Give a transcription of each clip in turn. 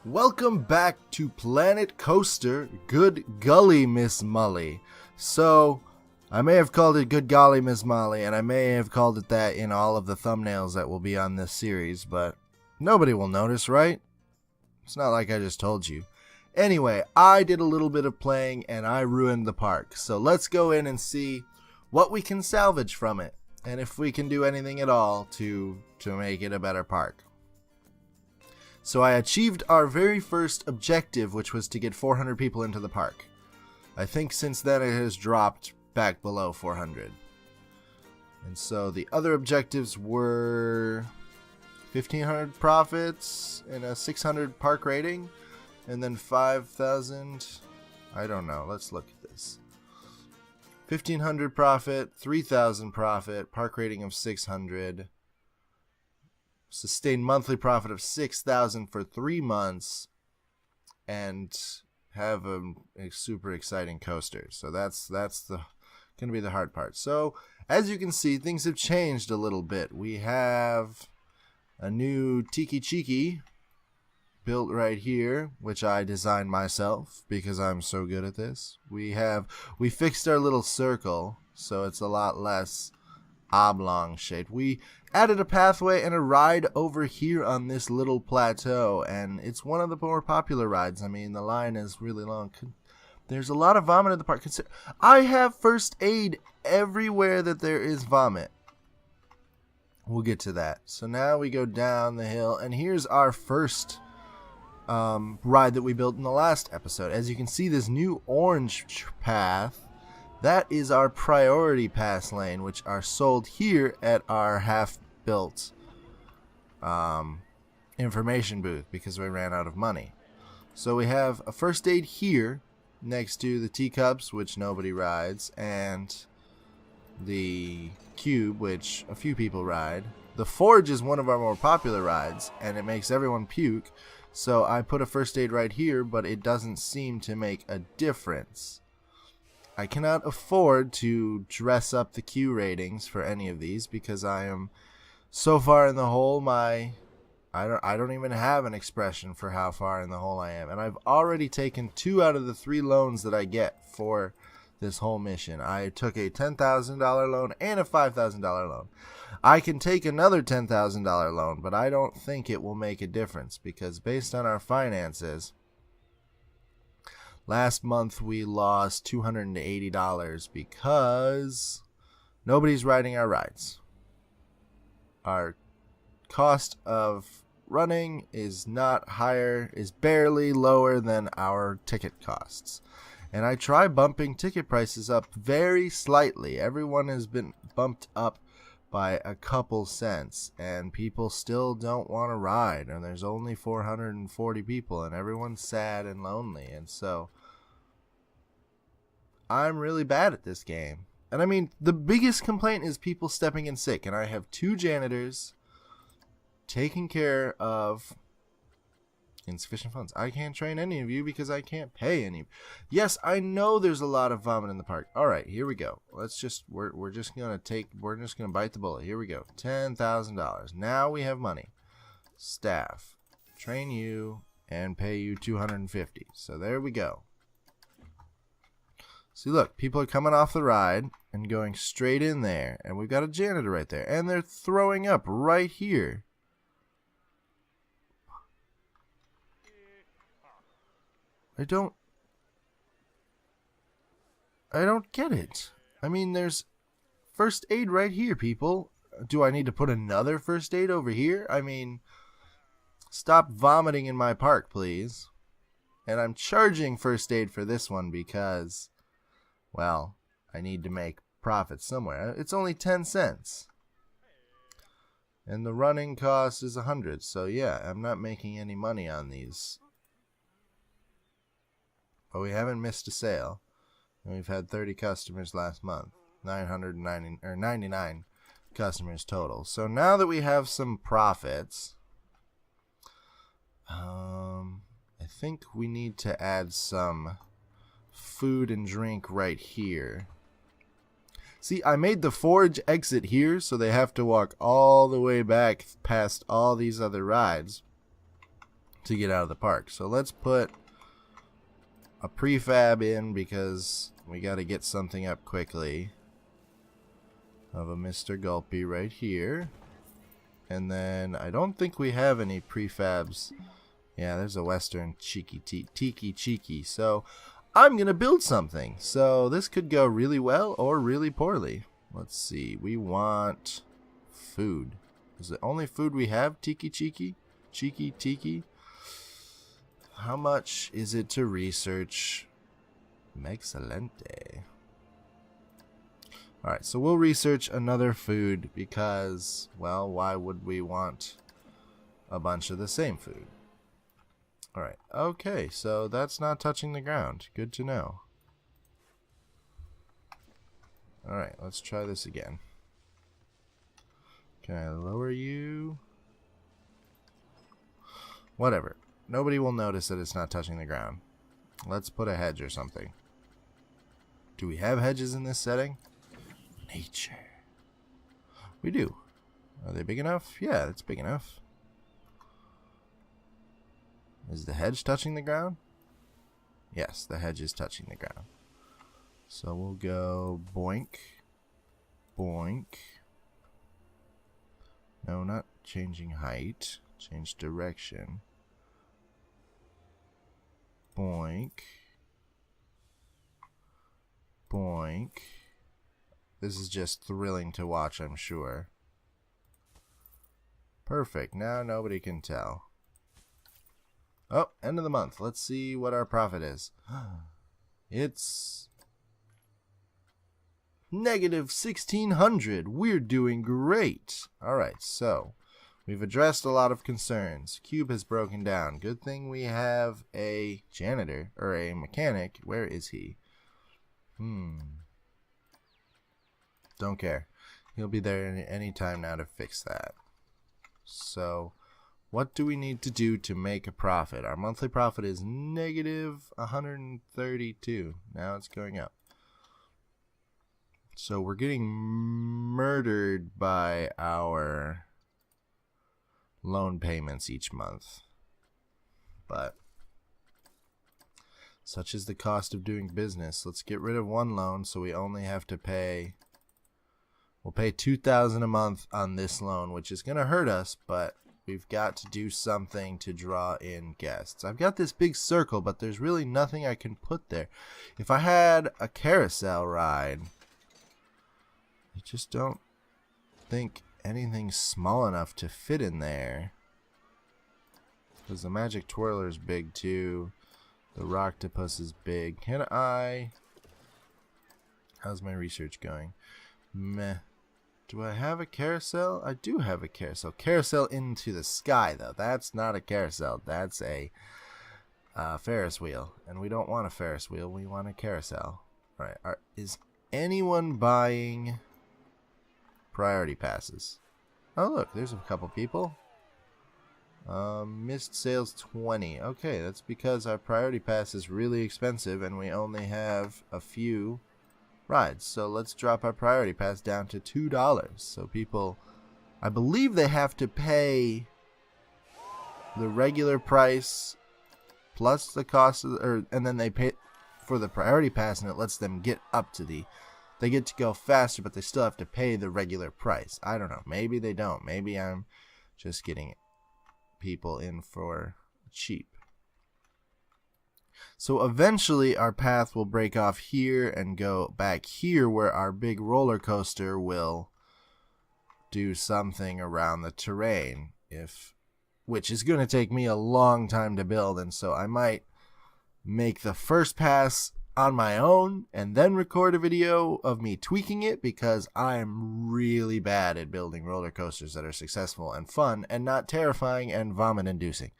Welcome back to Planet Coaster. Good Gully, Miss Molly. So, I may have called it Good Golly, Miss Molly, and I may have called it that in all of the thumbnails that will be on this series, but nobody will notice, right? It's not like I just told you. Anyway, I did a little bit of playing and I ruined the park. So let's go in and see what we can salvage from it, and if we can do anything at all to make it a better park. So I achieved our very first objective, which was to get 400 people into the park. I think since then it has dropped back below 400. And so the other objectives were 1,500 profits and a 600 park rating, and then 5,000. I don't know. Let's look at this. 1,500 profit, 3,000 profit, park rating of 600. Sustained monthly profit of 6,000 for 3 months, and have a super exciting coaster. So that's gonna be the hard part. So as you can see, things have changed a little bit. We have a new Tiki Chiki built right here, which I designed myself because I'm so good at this. We fixed our little circle, so it's a lot less oblong shaped. We added a pathway and a ride over here on this little plateau, and it's one of the more popular rides. I mean, the line is really long. There's a lot of vomit in the park. I have first aid everywhere that there is vomit. We'll get to that. So now we go down the hill, and here's our first ride that we built in the last episode. As you can see, this new orange path, that is our priority pass lane, which are sold here at our half-built information booth because we ran out of money. So we have a first aid here next to the teacups, which nobody rides, and the cube, which a few people ride. The forge is one of our more popular rides, and it makes everyone puke. So I put a first aid right here, but it doesn't seem to make a difference. I cannot afford to dress up the Q ratings for any of these because I am so far in the hole. I don't even have an expression for how far in the hole I am, and I've already taken 2 out of the 3 loans that I get for this whole mission. I took a $10,000 loan and a $5,000 loan. I can take another $10,000 loan, but I don't think it will make a difference because based on our finances, last month we lost $280 because nobody's riding our rides. Our cost of running is barely lower than our ticket costs. And I try bumping ticket prices up very slightly. Everyone has been bumped up by a couple cents, and people still don't want to ride, and there's only 440 people, and everyone's sad and lonely, and so I'm really bad at this game. And I mean, the biggest complaint is people stepping in sick, and I have 2 janitors taking care of insufficient funds. I can't train any of you because I can't pay any. Yes, I know there's a lot of vomit in the park. All right, here we go. We're just gonna bite the bullet. Here we go. $10,000. Now we have money. Staff, train you and pay you $250. So there we go. See, look, people are coming off the ride and going straight in there, and we've got a janitor right there, and they're throwing up right here. I don't get it. I mean, there's first aid right here, people. Do I need to put another first aid over here? I mean, stop vomiting in my park, please. And I'm charging first aid for this one because, well, I need to make profit somewhere. It's only 10 cents. And the running cost is 100. So yeah, I'm not making any money on these. But we haven't missed a sale. And we've had 30 customers last month. 99 customers total. So now that we have some profits, I think we need to add some food and drink right here. See, I made the forge exit here, so they have to walk all the way back past all these other rides to get out of the park. So let's put a prefab in because we got to get something up quickly. Of a Mr. Gulpy right here. And then I don't think we have any prefabs. Yeah, there's a Western Tiki Cheeky. So I'm going to build something. So this could go really well or really poorly. Let's see. We want food. Is the only food we have Tiki Cheeky? Cheeky Tiki? How much is it to research? Excelente. Alright, so we'll research another food because, well, why would we want a bunch of the same food? Alright, okay, so that's not touching the ground. Good to know. Alright, let's try this again. Can I lower you? Whatever. Nobody will notice that it's not touching the ground. Let's put a hedge or something. Do we have hedges in this setting? Nature. We do. Are they big enough? Yeah, it's big enough. Is the hedge touching the ground? Yes, the hedge is touching the ground. So we'll go boink, boink. No, not changing height. Change direction. Boink. Boink. This is just thrilling to watch, I'm sure. Perfect. Now nobody can tell. Oh, end of the month. Let's see what our profit is. It's negative 1,600. We're doing great. Alright, so we've addressed a lot of concerns. Cube has broken down. Good thing we have a janitor, or a mechanic. Where is he? Don't care. He'll be there any time now to fix that. So, what do we need to do to make a profit? Our monthly profit is negative 132. Now it's going up. So we're getting murdered by our loan payments each month. But such is the cost of doing business. Let's get rid of one loan so we only have to pay... We'll pay $2,000 a month on this loan, which is going to hurt us, but we've got to do something to draw in guests. I've got this big circle, but there's really nothing I can put there. If I had a carousel ride, I just don't think anything's small enough to fit in there. Because the magic twirler is big too. The rocktopus is big. Can I... How's my research going? Meh. Do I have a carousel? I do have a carousel. Carousel into the sky, though. That's not a carousel. That's a Ferris wheel. And we don't want a Ferris wheel. We want a carousel. Alright. Is anyone buying priority passes? Oh, look. There's a couple people. Missed sales 20. Okay, that's because our priority pass is really expensive and we only have a few rides. So let's drop our priority pass down to $2. So people, I believe they have to pay the regular price plus the cost of and then they pay for the priority pass and it lets them get up to they get to go faster, but they still have to pay the regular price. I don't know. Maybe they don't. Maybe I'm just getting people in for cheap. So eventually our path will break off here and go back here where our big roller coaster will do something around the terrain, which is going to take me a long time to build, and so I might make the first pass on my own and then record a video of me tweaking it because I'm really bad at building roller coasters that are successful and fun and not terrifying and vomit inducing.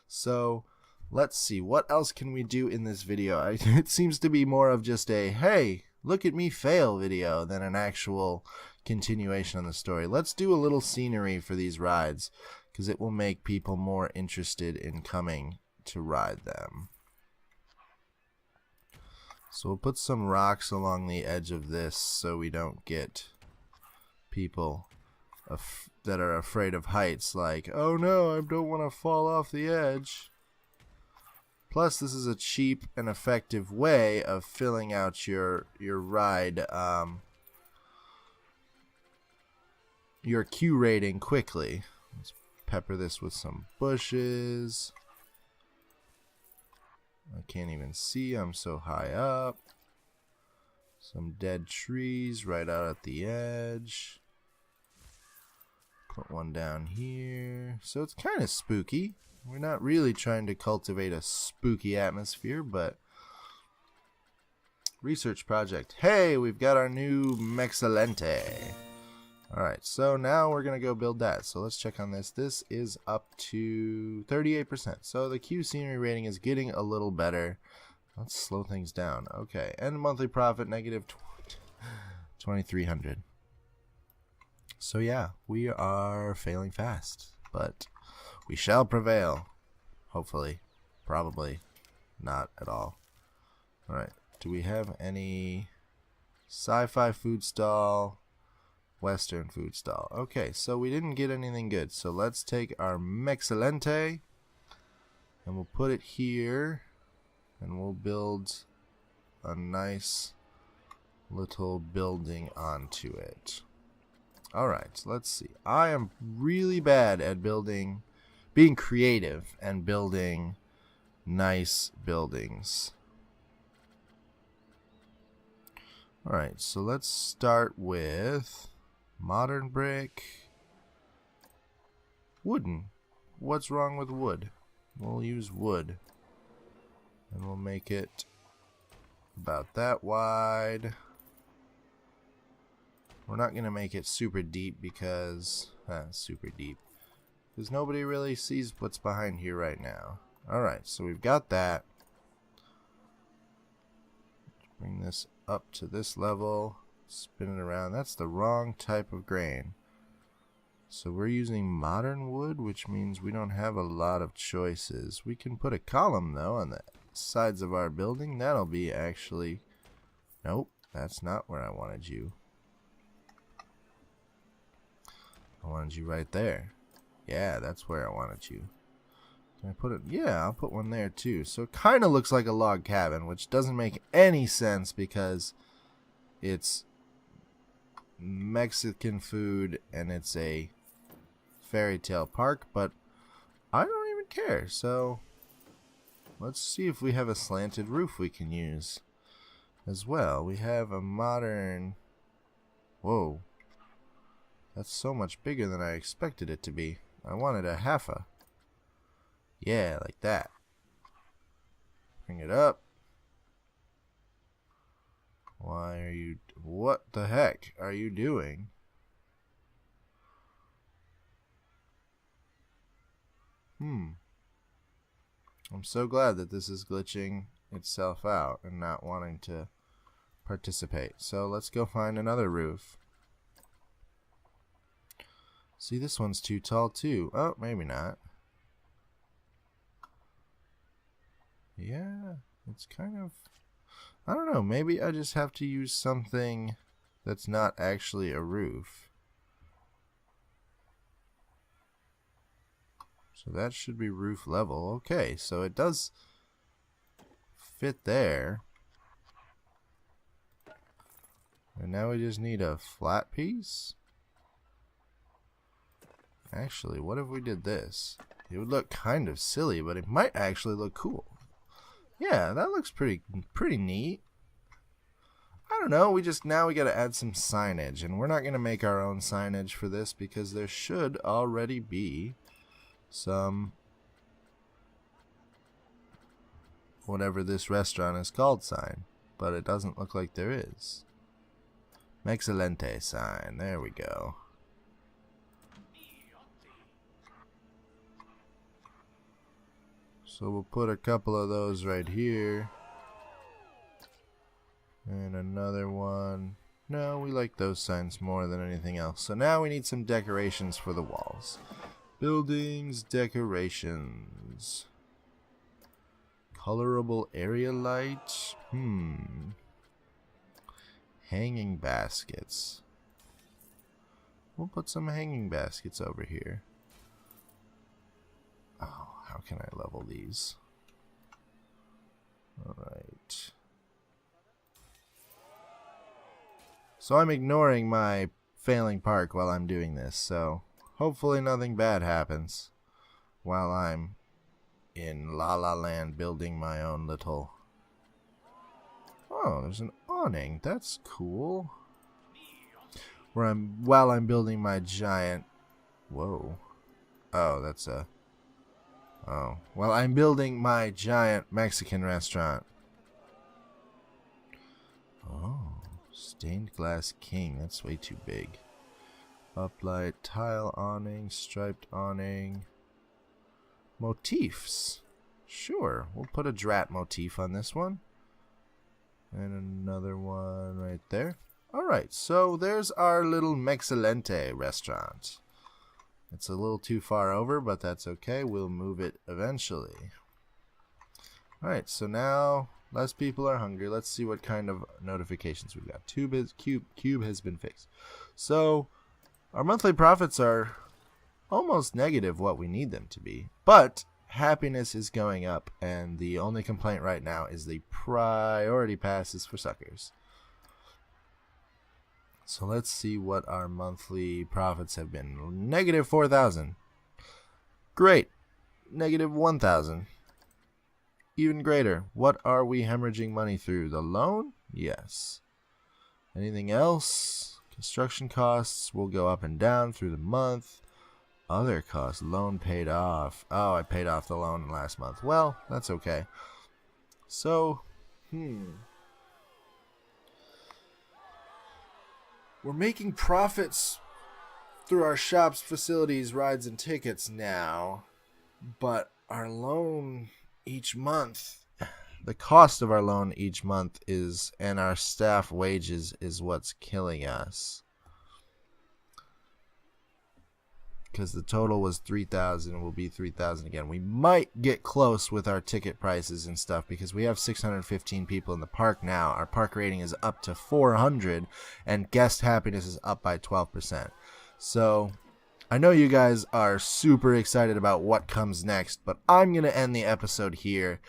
So let's see, what else can we do in this video? It seems to be more of just a, hey, look at me fail video than an actual continuation of the story. Let's do a little scenery for these rides because it will make people more interested in coming to ride them. So we'll put some rocks along the edge of this so we don't get people that are afraid of heights like, oh no, I don't want to fall off the edge. Plus, this is a cheap and effective way of filling out your ride, your queue rating quickly. Let's pepper this with some bushes. I can't even see, I'm so high up. Some dead trees right out at the edge. Put one down here. So it's kind of spooky. We're not really trying to cultivate a spooky atmosphere, but research project. Hey, we've got our new Mexalente. Alright, so now we're going to go build that. So let's check on this. This is up to 38%. So the Q scenery rating is getting a little better. Let's slow things down. Okay, and monthly profit negative 2,300. So yeah, we are failing fast, but we shall prevail. Hopefully. Probably not at all. Alright, do we have any sci-fi food stall, Western food stall? Okay, so we didn't get anything good. So let's take our Mexalente and we'll put it here. And we'll build a nice little building onto it. Alright, let's see. I am really bad at being creative and building nice buildings. Alright, so let's start with modern brick. Wooden. What's wrong with wood? We'll use wood. And we'll make it about that wide. We're not going to make it super deep because nobody really sees what's behind here right now. Alright, so we've got that. Bring this up to this level. Spin it around. That's the wrong type of grain. So we're using modern wood, which means we don't have a lot of choices. We can put a column though on the sides of our building. That'll be actually... Nope, that's not where I wanted you. I wanted you right there. Yeah, that's where I wanted you. Can I put it? Yeah, I'll put one there too. So it kind of looks like a log cabin, which doesn't make any sense because it's Mexican food and it's a fairy tale park, but I don't even care. So let's see if we have a slanted roof we can use as well. We have a modern... Whoa. That's so much bigger than I expected it to be. I wanted a half a... Yeah, like that. Bring it up. Why are you... What the heck are you doing? I'm so glad that this is glitching itself out and not wanting to participate. So let's go find another roof. See, this one's too tall too. Oh, maybe not. Yeah, it's kind of... I don't know, maybe I just have to use something that's not actually a roof. So that should be roof level. Okay, so it does fit there. And now we just need a flat piece. Actually, what if we did this? It would look kind of silly, but it might actually look cool. Yeah, that looks pretty neat. I don't know, we gotta add some signage, and we're not gonna make our own signage for this because there should already be some whatever this restaurant is called sign, but it doesn't look like there is. Mexalente sign, there we go. So we'll put a couple of those right here. And another one. No, we like those signs more than anything else. So now we need some decorations for the walls. Buildings, decorations. Colorable area light. Hanging baskets. We'll put some hanging baskets over here. Oh, how can I level these? So I'm ignoring my failing park while I'm doing this. So hopefully nothing bad happens while I'm in La La Land building my own little... Oh, there's an awning. That's cool. While I'm building my giant... Whoa. Oh, that's a... Oh. Well, I'm building my giant Mexican restaurant. Oh. Stained glass king. That's way too big. Uplight, tile awning, striped awning. Motifs. Sure. We'll put a drat motif on this one. And another one right there. Alright, so there's our little Mexcelente restaurant. It's a little too far over, but that's okay. We'll move it eventually. Alright, so now less people are hungry. Let's see what kind of notifications we've got. Cube has been fixed. So our monthly profits are almost negative what we need them to be. But happiness is going up, and the only complaint right now is the priority passes for suckers. So let's see what our monthly profits have been. Negative 4,000. Great. Negative 1,000. Even greater. What are we hemorrhaging money through? The loan? Yes. Anything else? Construction costs will go up and down through the month. Other costs. Loan paid off. Oh, I paid off the loan last month. Well, that's okay. So, we're making profits through our shops, facilities, rides, and tickets now. But our loan each month, the cost of our loan each month is, and our staff wages is what's killing us. Because the total was 3,000 and will be 3,000 again. We might get close with our ticket prices and stuff because we have 615 people in the park now. Our park rating is up to 400 and guest happiness is up by 12%. So I know you guys are super excited about what comes next, but I'm going to end the episode here.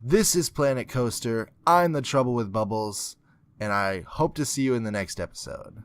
This is Planet Coaster. I'm the Trouble with Bubbles, and I hope to see you in the next episode.